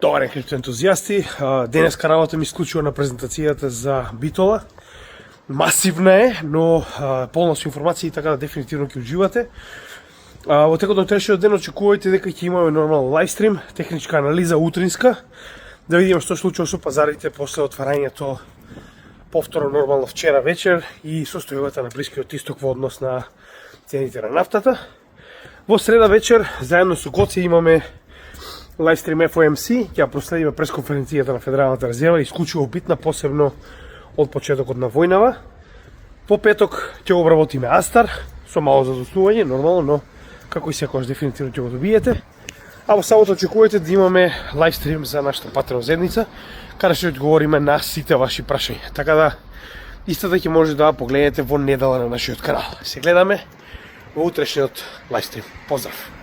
Добар ден, криптоентузијасти. Денеска работа ми исклучува на презентацијата за Битола. Масивна е, но полна со информации, така да дефинитивно ќе уживате. Во текот на утрешниот ден очекувајте дека ќе имаме нормален лайвстрим, техничка анализа утринска, да видиме што случува со пазарите после отварањето повторно нормално вчера вечер и состојбата на Блискиот исток во однос на цените на нафтата. Во среда вечер, заедно со Гоце имаме лайвстрим FOMC, ќе проследиме пресконференцијата на Федералната резерва, исклучиво битна, посебно од почетокот на војнава. По петок ќе го обработиме Астар, со мало задоснување, нормално, но како и секогаш дефинитивно ќе го добиете. А во сабота очекувате да имаме лайвстрим за нашата патрон зедница, каде ќе одговориме на сите ваши прашања. Така да, истата ќе може да погледнете во недела на нашиот канал. Се гледаме во утрешниот лайвстрим. Поздрав!